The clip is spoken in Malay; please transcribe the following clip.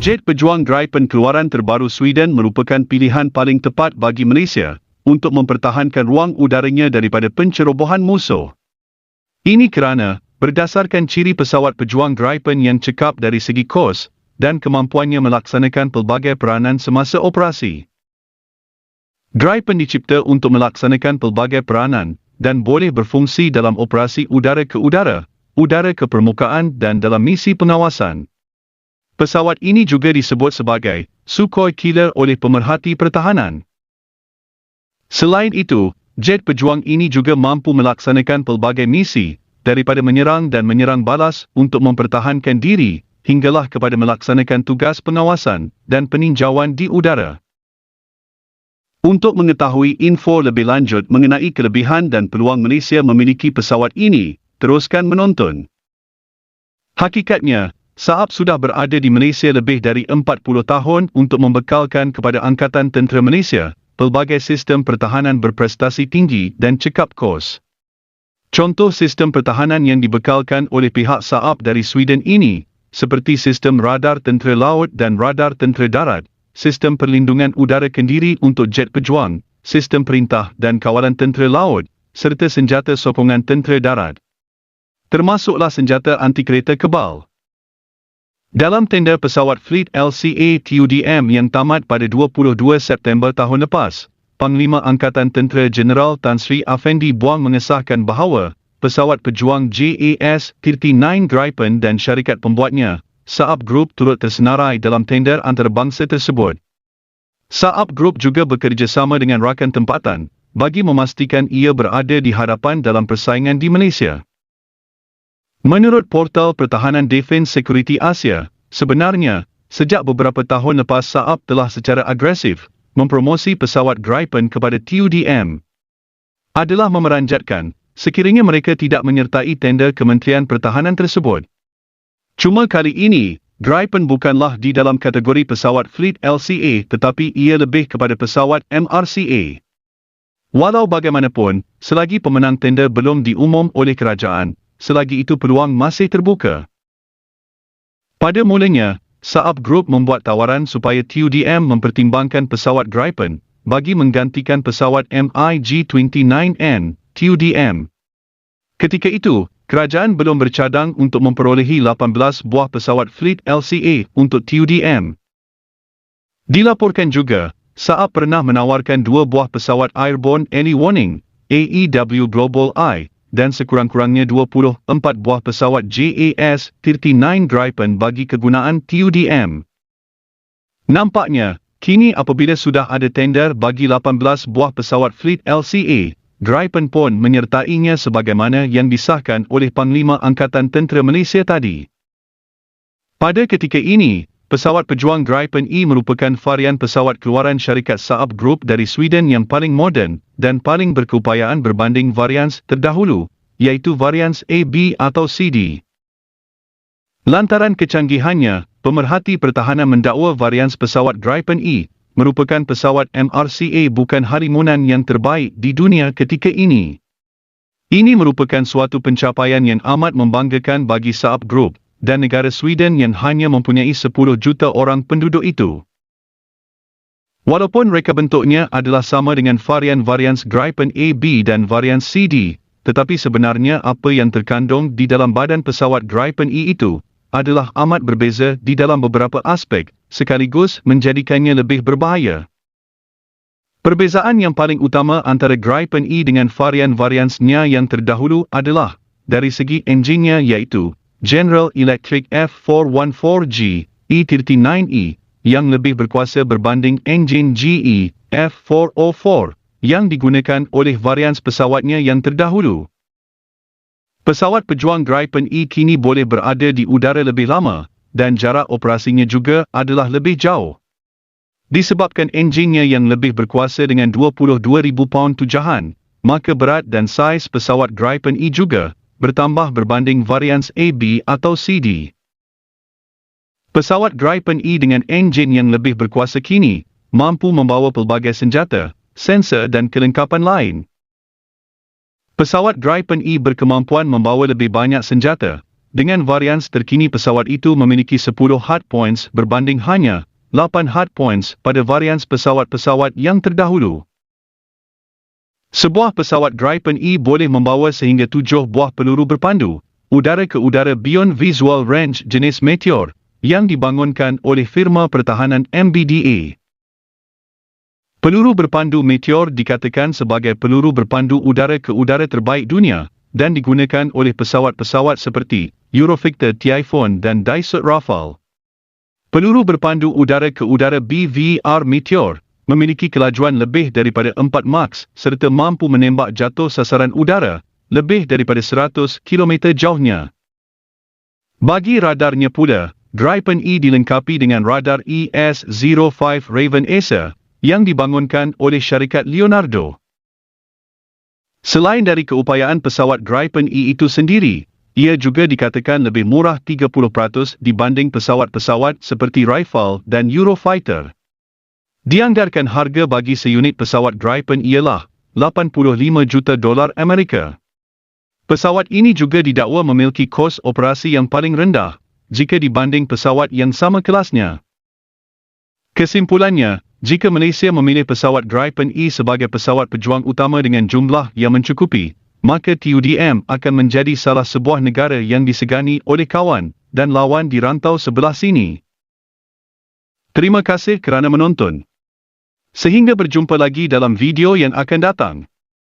Jet pejuang Gripen keluaran terbaru Sweden merupakan pilihan paling tepat bagi Malaysia untuk mempertahankan ruang udaranya daripada pencerobohan musuh. Ini kerana, berdasarkan ciri pesawat pejuang Gripen yang cekap dari segi kos dan kemampuannya melaksanakan pelbagai peranan semasa operasi. Gripen dicipta untuk melaksanakan pelbagai peranan dan boleh berfungsi dalam operasi udara ke udara, udara ke permukaan dan dalam misi pengawasan. Pesawat ini juga disebut sebagai Sukhoi Killer oleh pemerhati pertahanan. Selain itu, jet pejuang ini juga mampu melaksanakan pelbagai misi, daripada menyerang dan menyerang balas untuk mempertahankan diri, hinggalah kepada melaksanakan tugas pengawasan dan peninjauan di udara. Untuk mengetahui info lebih lanjut mengenai kelebihan dan peluang Malaysia memiliki pesawat ini, teruskan menonton. Hakikatnya, Saab sudah berada di Malaysia lebih dari 40 tahun untuk membekalkan kepada Angkatan Tentera Malaysia pelbagai sistem pertahanan berprestasi tinggi dan cekap kos. Contoh sistem pertahanan yang dibekalkan oleh pihak Saab dari Sweden ini, seperti sistem radar tentera laut dan radar tentera darat, sistem perlindungan udara kendiri untuk jet pejuang, sistem perintah dan kawalan tentera laut, serta senjata sokongan tentera darat. Termasuklah senjata anti-kereta kebal. Dalam tender pesawat Fleet LCA TUDM yang tamat pada 22 September tahun lepas, Panglima Angkatan Tentera Jeneral Tan Sri Afendi Buang mengesahkan bahawa pesawat pejuang JAS-39 Gripen dan syarikat pembuatnya, Saab Group turut tersenarai dalam tender antarabangsa tersebut. Saab Group juga bekerjasama dengan rakan tempatan bagi memastikan ia berada di hadapan dalam persaingan di Malaysia. Menurut portal Pertahanan Defence Security Asia, sebenarnya, sejak beberapa tahun lepas Saab telah secara agresif mempromosi pesawat Gripen kepada TUDM. Adalah memeranjatkan, sekiranya mereka tidak menyertai tender Kementerian Pertahanan tersebut. Cuma kali ini, Gripen bukanlah di dalam kategori pesawat Fleet LCA tetapi ia lebih kepada pesawat MRCA. Walau bagaimanapun, selagi pemenang tender belum diumum oleh kerajaan, selagi itu peluang masih terbuka. Pada mulanya, Saab Group membuat tawaran supaya TUDM mempertimbangkan pesawat Gripen bagi menggantikan pesawat MiG-29N TUDM. Ketika itu, kerajaan belum bercadang untuk memperolehi 18 buah pesawat Fleet LCA untuk TUDM. Dilaporkan juga, Saab pernah menawarkan 2 buah pesawat Airborne Early Warning AEW Global Eye dan sekurang-kurangnya 24 buah pesawat JAS-39 Gripen bagi kegunaan TUDM. Nampaknya, kini apabila sudah ada tender bagi 18 buah pesawat Fleet LCA, Gripen pun menyertainya sebagaimana yang disahkan oleh Panglima Angkatan Tentera Malaysia tadi. Pada ketika ini, pesawat pejuang Gripen E merupakan varian pesawat keluaran syarikat Saab Group dari Sweden yang paling moden dan paling berkeupayaan berbanding varians terdahulu, iaitu varians A, B atau CD. Lantaran kecanggihannya, pemerhati pertahanan mendakwa varians pesawat Gripen E merupakan pesawat MRCA bukan harimunan yang terbaik di dunia ketika ini. Ini merupakan suatu pencapaian yang amat membanggakan bagi Saab Group dan negara Sweden yang hanya mempunyai 10 juta orang penduduk itu. Walaupun reka bentuknya adalah sama dengan varian-varians Gripen A, B dan varian CD, tetapi sebenarnya apa yang terkandung di dalam badan pesawat Gripen E itu adalah amat berbeza di dalam beberapa aspek, sekaligus menjadikannya lebih berbahaya. Perbezaan yang paling utama antara Gripen E dengan varian-variansnya yang terdahulu adalah dari segi enjinnya iaitu General Electric F414G E39E yang lebih berkuasa berbanding enjin GE F404 yang digunakan oleh varians pesawatnya yang terdahulu. Pesawat pejuang Gripen E kini boleh berada di udara lebih lama dan jarak operasinya juga adalah lebih jauh. Disebabkan enjinnya yang lebih berkuasa dengan 22,000 paun tujahan, maka berat dan saiz pesawat Gripen E juga bertambah berbanding varians A, B atau CD. Pesawat Gripen E dengan enjin yang lebih berkuasa kini mampu membawa pelbagai senjata, sensor dan kelengkapan lain. Pesawat Gripen E berkemampuan membawa lebih banyak senjata, dengan varian terkini pesawat itu memiliki 10 hard points berbanding hanya 8 hard points pada varian pesawat-pesawat yang terdahulu. Sebuah pesawat Gripen E boleh membawa sehingga 7 buah peluru berpandu udara ke udara Beyond Visual Range jenis Meteor yang dibangunkan oleh firma pertahanan MBDA. Peluru berpandu Meteor dikatakan sebagai peluru berpandu udara ke udara terbaik dunia dan digunakan oleh pesawat-pesawat seperti Eurofighther Typhoon dan Dassault Rafale. Peluru berpandu udara ke udara BVR Meteor memiliki kelajuan lebih daripada 4 Mach serta mampu menembak jatuh sasaran udara lebih daripada 100 km jauhnya. Bagi radarnya pula, Gripen E dilengkapi dengan radar ES-05 Raven Acer yang dibangunkan oleh syarikat Leonardo. Selain dari keupayaan pesawat Gripen E itu sendiri, ia juga dikatakan lebih murah 30% dibanding pesawat-pesawat seperti Rafale dan Eurofighter. Dianggarkan harga bagi seunit pesawat Gripen ialah $85 juta Amerika. Pesawat ini juga didakwa memiliki kos operasi yang paling rendah jika dibanding pesawat yang sama kelasnya. Kesimpulannya, jika Malaysia memilih pesawat Gripen E sebagai pesawat pejuang utama dengan jumlah yang mencukupi, maka TUDM akan menjadi salah sebuah negara yang disegani oleh kawan dan lawan di rantau sebelah sini. Terima kasih kerana menonton. Sehingga berjumpa lagi dalam video yang akan datang.